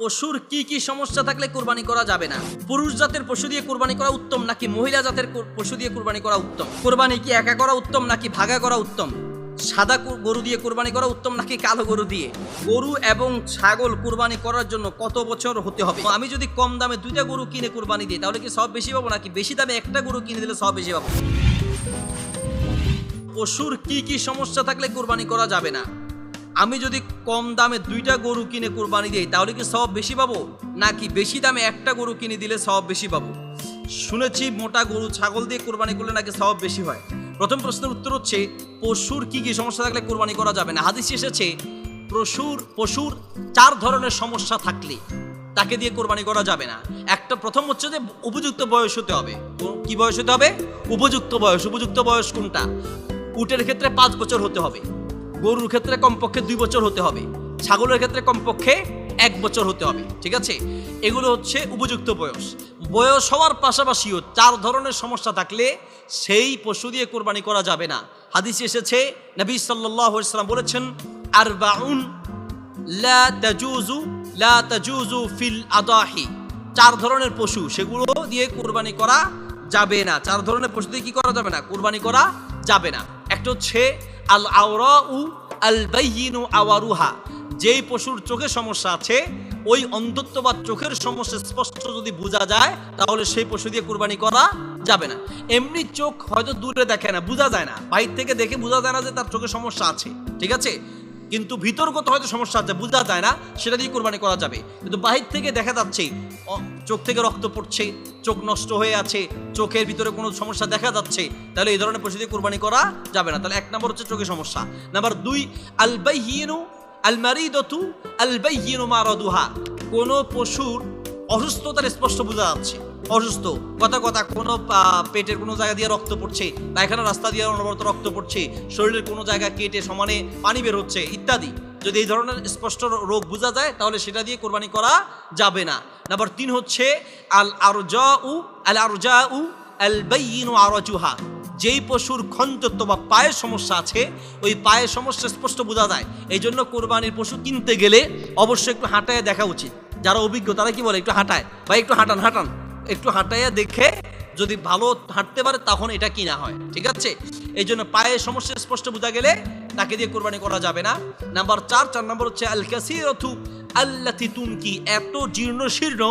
পশুর কি কি সমস্যা থাকলে কুরবানি করা যাবে না? পুরুষ জাতের পশু দিয়ে কুরবানি করা উত্তম নাকি মহিলা জাতের পশু দিয়ে কুরবানি করা উত্তম? কুরবানি কি একা করা উত্তম নাকি ভাগা করা উত্তম? সাদা গরু দিয়ে কুরবানি করা উত্তম নাকি কালো গরু দিয়ে? গরু এবং ছাগল কুরবানি করার জন্য কত বছর হতে হবে? আমি যদি কম দামে দুইটা গরু কিনে কুরবানি দিই তাহলে কি সব বেশি পাবো নাকি বেশি দামে একটা গরু কিনে দিলে সব বেশি পাবো? পশুর কি কি সমস্যা থাকলে কুরবানি করা যাবে না? আমি যদি কম দামে দুইটা গরু কিনে কুরবানি দিই তাহলে কি সব বেশি পাবো নাকি বেশি দামে একটা গরু কিনে দিলে সব বেশি পাবো? শুনেছি মোটা গরু ছাগল দিয়ে কুরবানি করলে নাকি সব বেশি হয়। প্রথম প্রশ্নের উত্তর হচ্ছে পশুর কি কি সমস্যা থাকলে কুরবানি করা যাবে না। হাদিসে এসেছে পশুর 4 ধরনের সমস্যা থাকলে তাকে দিয়ে কুরবানি করা যাবে না। একটা প্রথম হচ্ছে যে উপযুক্ত বয়স হতে হবে। কি বয়স হতে হবে? উপযুক্ত বয়স। উপযুক্ত বয়স কোনটা? উটের ক্ষেত্রে 5 বছর হতে হবে, গরুর ক্ষেত্রে কমপক্ষে 2 বছর হতে হবে, ছাগলের ক্ষেত্রে কমপক্ষে 1 বছর হতে হবে। ঠিক আছে, এগুলো হচ্ছে উপযুক্ত বয়স। বয়স হওয়ার পাশাপাশিও 4 ধরনের সমস্যা থাকলে সেই পশু দিয়ে কুরবানি করা যাবে না। হাদিসে এসেছে নবী সাল্লাল্লাহু আলাইহি ওয়াসাল্লাম বলেছেন আরবাউন লা তাজুজু ফিল আদাহি। 4 ধরনের পশু, সেগুলো দিয়ে কুরবানি করা যাবে না। 4 ধরনের পশু দিয়ে কি করা যাবে না? কুরবানি করা যাবে না। একটা হচ্ছে আল আওরাউ আল বাইয়িনু আওয়ারুহা। যেই পশুর চোখে সমস্যা আছে, ওই অন্ধত্ব বা চোখের সমস্যা স্পষ্ট যদি বোঝা যায় তাহলে সেই পশু দিয়ে কুরবানি করা যাবে না। এমনি চোখ হয়তো দূরে দেখে না, বোঝা যায় না, বাইরে থেকে দেখে বোঝা যায় না যে তার চোখে সমস্যা আছে, ঠিক আছে, কিন্তু ভিতরগত হয়তো সমস্যা আছে, বোঝা যায় না, সেটা দিয়ে কুরবানি করা যাবে। কিন্তু বাহির থেকে দেখা যাচ্ছে চোখ থেকে রক্ত পড়ছে, চোখ নষ্ট হয়ে আছে, চোখের ভিতরে কোনো সমস্যা দেখা যাচ্ছে, তাহলে এই ধরনের পশু দিয়ে কুরবানি করা যাবে না। তাহলে 1 নম্বর হচ্ছে চোখের সমস্যা। নাম্বার 2 আল বাইয়িনু আল মারিদাতু আল বাইয়িনু মারাদুহা। কোন পশুর অসুস্থতার স্পষ্ট বোঝা যাচ্ছে, অসুস্থ, কথা কোনো পেটের কোনো জায়গা দিয়ে রক্ত পড়ছে, পায়খানার রাস্তা দিয়ে অনবরত রক্ত পড়ছে, শরীরের কোনো জায়গা কেটে সমানে পানি বের হচ্ছে ইত্যাদি। যদি এই ধরনের স্পষ্ট রোগ বোঝা যায় তাহলে সেটা দিয়ে কুরবানি করা যাবে না। নাম্বার 3 হচ্ছে আল আরজাউ আল বাইয়িনু আরাজুহা। যেই পশুর খঞ্জত্ব বা পায়ের সমস্যা আছে, ওই পায়ের সমস্যা স্পষ্ট বোঝা যায়, এই জন্য কোরবানির পশু কিনতে গেলে অবশ্যই একটু হাঁটায় দেখা উচিত। যারা অভিজ্ঞ তারা কি বলে, একটু হাঁটায় বা একটু হাঁটান একটু হাঁটাইয়া দেখে যদি ভালো হাঁটতে পারে তখন এটা কিনা হয়, ঠিক আছে। এই জন্য পায়ের সমস্যা স্পষ্ট বোঝা গেলে তাকে দিয়ে কুরবানি করা যাবে না। নাম্বার 4 নম্বর হচ্ছে আল কাসীরাতু আল্লাতী তুনকি। এত জীর্ণ শীর্ণ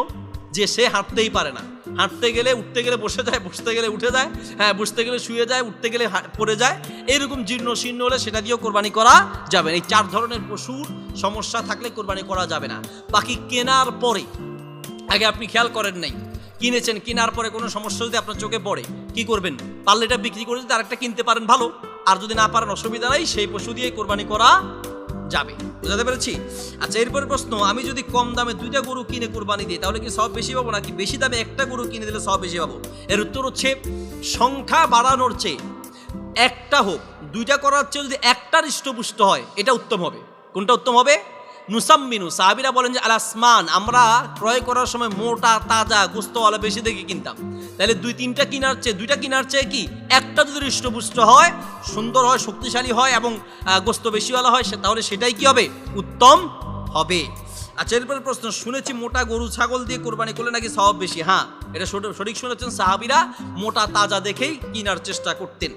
যে সে হাঁটতেই পারে না, হাঁটতে গেলে উঠতে গেলে বসে যায়, বসতে গেলে উঠে যায়, হ্যাঁ বসতে গেলে শুয়ে যায়, উঠতে গেলে পড়ে যায়, এইরকম জীর্ণ শীর্ণ হলে সেটা দিয়েও কোরবানি করা যাবে না। এই 4 ধরনের পশুর সমস্যা থাকলে কোরবানি করা যাবে না। বাকি কেনার পরে, আগে আপনি খেয়াল করেন নাই, কিনেছেন, কেনার পরে কোনো সমস্যা যদি আপনার চোখে পড়ে কি করবেন? পারলে এটা বিক্রি করে যদি আরেকটা কিনতে পারেন ভালো, আর যদি না পারেন অসুবিধা নাই, সেই পশু দিয়ে কোরবানি করা যাবে। বুঝতে পেরেছি? আচ্ছা, এরপরে প্রশ্ন, আমি যদি কম দামে 2টা গরু কিনে কুরবানি দিই তাহলে কি সব বেশি পাবো নাকি বেশি দামে একটা গরু কিনে দিলে সব বেশি পাবো? এর উত্তর হচ্ছে সংখ্যা বাড়ানোর চেয়ে একটা হোক, 2টা করার চেয়ে যদি একটা হৃষ্টপুষ্ট হয় এটা উত্তম হবে। কোনটা উত্তম হবে? নুসাম্মিনু, সাহাবীরা বলেন যে আল আসমান, আমরা ক্রয় করার সময় মোটা তাজা গোস্তওয়ালা বেশি দেখে কিনতাম। তাহলে 2-3টা কেনার চেয়ে 2টা কেনার চেয়ে কি একটা যদি হৃষ্টপুষ্ট হয়, সুন্দর হয়, শক্তিশালী হয় এবং গোস্ত বেশিওয়ালা হয়, তাহলে সেটাই কি হবে? উত্তম হবে। আচ্ছা, এরপরে প্রশ্ন, শুনেছি মোটা গরু ছাগল দিয়ে কোরবানি করলে নাকি সওয়াব বেশি। হ্যাঁ, এটা সঠিক শুনেছেন, সাহাবীরা মোটা তাজা দেখেই কেনার চেষ্টা করতেন।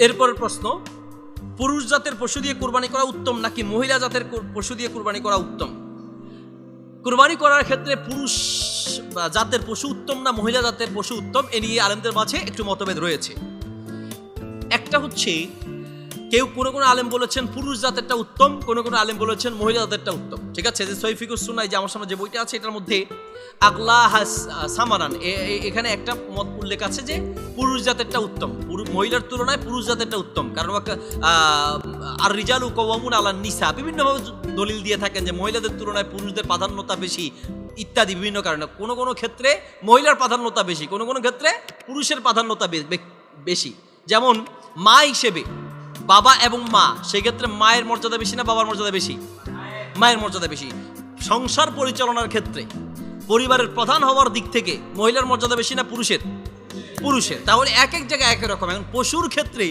এরপরে প্রশ্ন, পুরুষ জাতের পশু দিয়ে কুরবানি করা উত্তম নাকি মহিলা জাতের পশু দিয়ে কুরবানি করা উত্তম? কুরবানি করার ক্ষেত্রে পুরুষ জাতের পশু উত্তম না মহিলা জাতের পশু উত্তম, এ নিয়ে আলেমদের মাঝে একটু মতভেদ রয়েছে। একটা হচ্ছে কোনো আলেম বলেছেন পুরুষ জাতেরটা উত্তম, কোনো আলেম বলেছেন মহিলা জাতেরটা উত্তম, ঠিক আছে। যে সহিহ ফিকহুস সুন্নাহ, যে আমার সামনে যে বইটা আছে এটার মধ্যে আকলা সামারান, এখানে একটা মত উল্লেখ আছে যে পুরুষ জাতেরটা উত্তম, মহিলার তুলনায় পুরুষ জাতেরটা উত্তম। কারণ আর রিজালু কওয়ামুন আলান নিসা, বিভিন্নভাবে দলিল দিয়ে থাকেন যে মহিলাদের তুলনায় পুরুষদের প্রাধান্যতা বেশি ইত্যাদি বিভিন্ন কারণে। কোনো ক্ষেত্রে মহিলার প্রাধান্যতা বেশি, কোনো ক্ষেত্রে পুরুষের প্রাধান্যতা বেশি। যেমন মা হিসেবে বাবা এবং মা, সেই ক্ষেত্রে মায়ের মর্যাদা বেশি না বাবার মর্যাদা বেশি? মায়ের মর্যাদা বেশি। সংসার পরিচালনার ক্ষেত্রে পরিবারের প্রধান হওয়ার দিক থেকে মহিলার মর্যাদা বেশি না পুরুষের? তাহলে এক জায়গায় একই রকম। এখন পশুর ক্ষেত্রে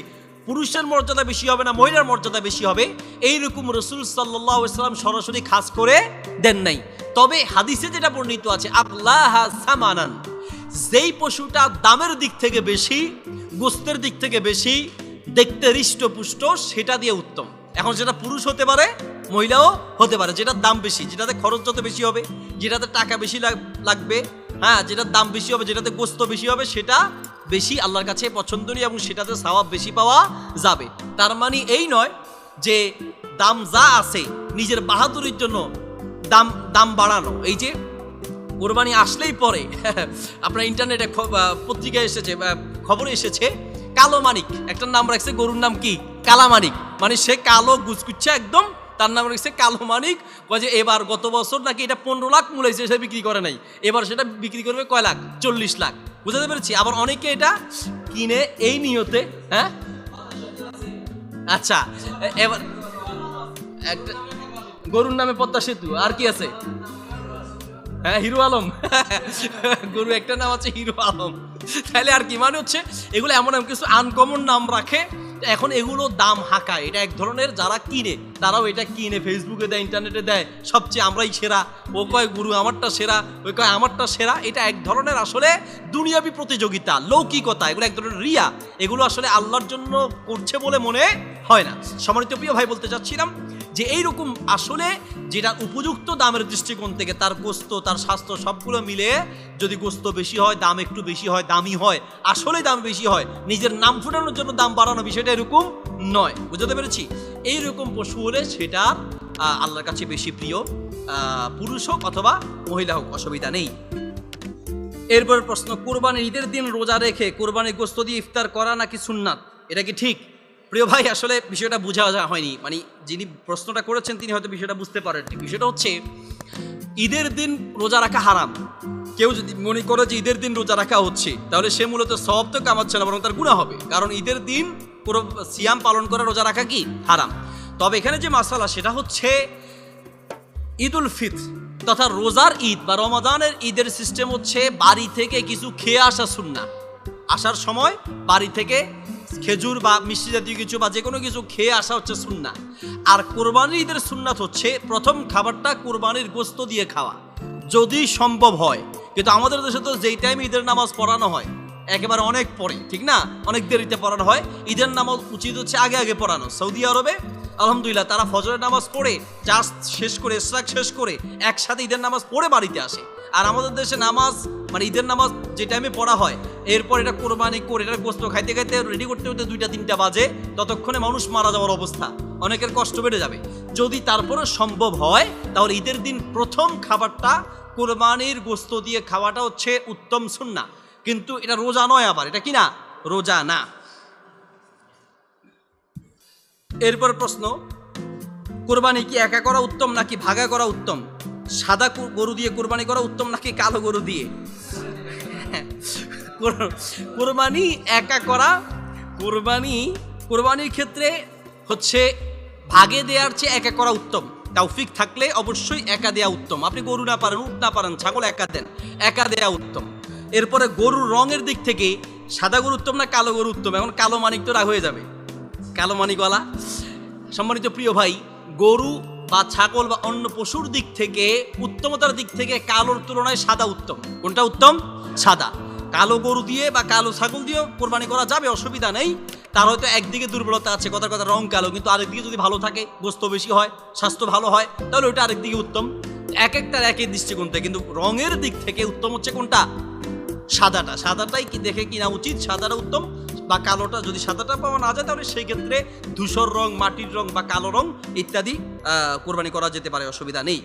পুরুষের মর্যাদা বেশি হবে না মহিলার মর্যাদা বেশি হবে, এইরকম রাসূল সাল্লাল্লাহু আলাইহি ওয়াসাল্লাম সরাসরি খাস করে দেন নাই। তবে হাদিসে যেটা বর্ণিত আছে, আল্লাহা সামানান, যেই পশুটা দামের দিক থেকে বেশি, গোস্তের দিক থেকে বেশি, দেখতে হৃষ্টপুষ্ট, সেটা দিয়ে উত্তম। এখন যেটা পুরুষ হতে পারে মহিলাও হতে পারে, যেটার দাম বেশি, যেটাতে খরচ যত বেশি হবে, যেটাতে টাকা বেশি লাগবে, হ্যাঁ, যেটার দাম বেশি হবে, যেটাতে গোস্ত বেশি হবে, সেটা বেশি আল্লাহর কাছে পছন্দনীয় এবং সেটাতে সওয়াব বেশি পাওয়া যাবে। তার মানে এই নয় যে দাম যা আছে নিজের বাহাদুরির জন্য দাম বাড়ানো। এই যে কোরবানি আসলেই পরে আপনার ইন্টারনেটে পত্রিকায় এসেছে, খবরে এসেছে, কালো মানিক একটা নাম রাখছে, গরুর নাম কি কালা মানিক, মানে সে কালো গুচকুচ্ছে একদম, তার নাম রাখছে কালো মানিক। যে এবার গত বছর নাকি এটা 15 লাখ মূল্য সে বিক্রি করে নাই, এবার সেটা বিক্রি করবে কয় লাখ, 40 লাখ। বুঝতে পেরেছি? আবার অনেকে এটা কিনে এই নিয়তে, হ্যাঁ আচ্ছা, এবার একটা গরুর নামে পদ্মা সেতু, আর কি আছে, হ্যাঁ হিরো আলম, গরু একটা নাম আছে হিরো আলম। তাহলে আর কি মানে হচ্ছে এগুলো এমন কিছু আনকমন নাম রাখে, এখন এগুলো দাম হাঁকায়। এটা এক ধরনের যারা কিনে তারাও এটা কিনে ফেসবুকে দেয়, ইন্টারনেটে দেয়, সবচেয়ে আমরাই সেরা, ও কয় গুরু আমারটা সেরা, ওই কয় আমারটা সেরা। এটা এক ধরনের আসলে দুনিয়াবি প্রতিযোগিতা, লৌকিকতা, এগুলো এক ধরনের রিয়া। এগুলো আসলে আল্লাহর জন্য করছে বলে মনে হয় না। সম্মানিত প্রিয় ভাই, বলতে চাচ্ছিলাম যে এইরকম আসলে যেটা উপযুক্ত দামের দৃষ্টিকোণ থেকে, তার গোস্ত, তার স্বাস্থ্য সবগুলো মিলে যদি গোস্ত বেশি হয়, দাম একটু বেশি হয়, দামি হয়, আসলে দাম বেশি হয়, নিজের নাম ফুটানোর জন্য দাম বাড়ানো, বিষয়টা এরকম নয়। বুঝতে পেরেছি? এইরকম পশু হলে সেটা আল্লাহর কাছে বেশি প্রিয়, পুরুষ হোক অথবা মহিলা হোক, অসুবিধা নেই। এরপর প্রশ্ন, কোরবানির ঈদের দিন রোজা রেখে কোরবানির গোস্ত দিয়ে ইফতার করা নাকি সুন্নাত, এটা কি ঠিক? প্রিয় ভাই, আসলে বিষয়টা বোঝা হয়নি, মানে যিনি প্রশ্নটা করেছেন তিনি হয়তো বিষয়টা বুঝতে পারেননি। বিষয়টা হচ্ছে ঈদের দিন রোজা রাখা হারাম। কেউ যদি মনে করে যে ঈদের দিন রোজা রাখা হচ্ছে, তাহলে সে মূলত সওয়াব তো কামাচ্ছে না, বরং তার গুনাহ হবে, কারণ ঈদের দিন পুরো সিয়াম পালন করে রোজা রাখা কি হারাম। তবে এখানে যে মাসালা সেটা হচ্ছে ঈদুল ফিতর তথা রোজার ঈদ বা রমাদানের ঈদের সিস্টেম হচ্ছে বাড়ি থেকে কিছু খেয়ে আসা সুন্নাহ। আসার সময় বাড়ি থেকে খেজুর বা মিষ্টি জাতীয় কিছু বা যে কোনো কিছু খেয়ে আসা হচ্ছে সুন্নাহ। আর কোরবানির ঈদের সুন্নাত হচ্ছে প্রথম খাবারটা কোরবানির গোস্ত দিয়ে খাওয়া, যদি সম্ভব হয়। কিন্তু আমাদের দেশে তো যেই টাইমে ঈদের নামাজ পড়ানো হয় একেবারে অনেক পরে, ঠিক না, অনেক দেরিতে পড়ানো হয়। ঈদের নামাজ উচিত হচ্ছে আগে আগে পড়ানো। সৌদি আরবে আলহামদুলিল্লাহ তারা ফজরের নামাজ পড়ে, জাস্ট শেষ করে, ইশরাক শেষ করে একসাথে ঈদের নামাজ পড়ে বাড়িতে আসে। আর আমাদের দেশে নামাজ মানে ঈদের নামাজ যে টাইমে পড়া হয়, এরপর এটা কোরবানি করে এটা গোস্ত খাইতে খাইতে রেডি করতে করতে 2টা-3টা বাজে, ততক্ষণে মানুষ মারা যাওয়ার অবস্থা, অনেকের কষ্ট বেড়ে যাবে। যদি তারপরে সম্ভব হয় তাহলে ঈদের দিন প্রথম খাবারটা কোরবানির গোস্ত দিয়ে খাওয়াটা হচ্ছে উত্তম সুন্নাহ। কিন্তু এটা রোজা নয়, আবার এটা কি না, রোজা না। এরপর প্রশ্ন, কোরবানি কি একা করা উত্তম নাকি ভাগা করা উত্তম? সাদা গরু দিয়ে কোরবানি করা উত্তম নাকি কালো গরু দিয়ে? কোরবানি একা করা, কোরবানির ক্ষেত্রে হচ্ছে ভাগে দেওয়ার চেয়ে একা করা উত্তম। তৌফিক থাকলে অবশ্যই একা দেওয়া উত্তম। আপনি গরু না পারেন, উট না পারেন, ছাগল একা দেন, একা দেওয়া উত্তম। এরপরে গরুর রঙের দিক থেকে সাদা গরু উত্তম না কালো গরু উত্তম? এখন কালো মানিক তো রাগ হয়ে যাবে, কালো মানিকওয়ালা। সম্মানিত প্রিয় ভাই, গরু বা ছাগল বা অন্য পশুর দিক থেকে উত্তমতার দিক থেকে কালোর তুলনায় সাদা উত্তম। কোনটা উত্তম? সাদা। কালো গরু দিয়ে বা কালো ছাগল দিয়েও কোরবানি করা যাবে, অসুবিধা নেই। তার হয়তো একদিকে দুর্বলতা আছে, কথার কথা রং কালো, কিন্তু আরেকদিকে যদি ভালো থাকে, গোস্ত বেশি হয়, স্বাস্থ্য ভালো হয়, তাহলে ওইটা আরেকদিকে উত্তম। এক একটার একই দৃষ্টিকোণ থেকে, কিন্তু রঙের দিক থেকে উত্তম হচ্ছে কোনটা? সাদাটা। সাদাটাই কি দেখে কিনা উচিত, সাদাটা উত্তম। বা কালোটা, যদি সাদাটা পাওয়া না যায় তাহলে সেই ক্ষেত্রে ধূসর রং, মাটির রং বা কালো রং ইত্যাদি কোরবানি করা যেতে পারে, অসুবিধা নেই।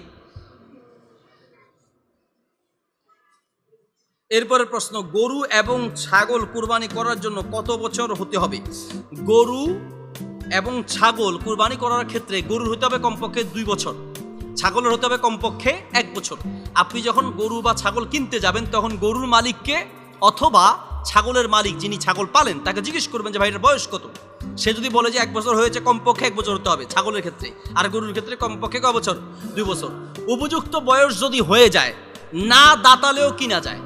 এরপরের প্রশ্ন, গরু এবং ছাগল কুরবানি করার জন্য কত বছর হতে হবে? গরু এবং ছাগল কুরবানি করার ক্ষেত্রে গরুর হতে হবে কমপক্ষে 2 বছর, ছাগলের হতে হবে কমপক্ষে 1 বছর। আপনি যখন গরু বা ছাগল কিনতে যাবেন তখন গরুর মালিককে অথবা ছাগলের মালিক যিনি ছাগল পালেন তাকে জিজ্ঞেস করবেন যে ভাইটার বয়স কত। সে যদি বলে যে 1 বছর হয়েছে, কমপক্ষে 1 বছর হতে হবে ছাগলের ক্ষেত্রে। আর গরুর ক্ষেত্রে কমপক্ষে কয় বছর? 2 বছর। উপযুক্ত বয়স যদি হয়ে যায়, না দাঁতালেও কিনা যায়।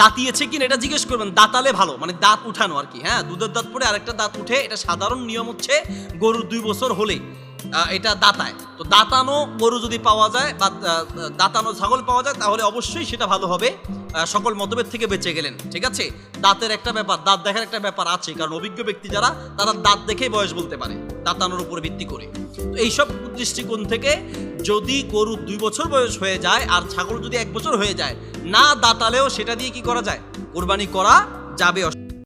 দাঁতিয়েছে কিনা এটা জিজ্ঞেস করবেন, দাঁতালে ভালো, মানে দাঁত উঠানো আর কি। হ্যাঁ, দুধের দাঁত পরে আরেকটা দাঁত উঠে, এটা সাধারণ নিয়ম হচ্ছে গরুর 2 বছর হলে এটা দাঁতায়। তো দাঁতানো গরু যদি পাওয়া যায় বা দাঁতানো ছাগল পাওয়া যায় তাহলে অবশ্যই সেটা ভালো হবে, সকল মতভেদ থেকে বেঁচে গেলেন। ঠিক আছে, দাঁতের একটা ব্যাপার, দাঁত দেখার একটা ব্যাপার আছে, কারণ অভিজ্ঞ ব্যক্তি যারা তারা দাঁত দেখেই বয়স বলতে পারে দাঁতানোর উপরে ভিত্তি করে। তো এইসব দৃষ্টিকোণ থেকে যদি গরু 2 বছর বয়স হয়ে যায় আর ছাগল যদি 1 বছর হয়ে যায়, না দাঁতালেও সেটা দিয়ে কি করা যায়, কোরবানি করা যাবে।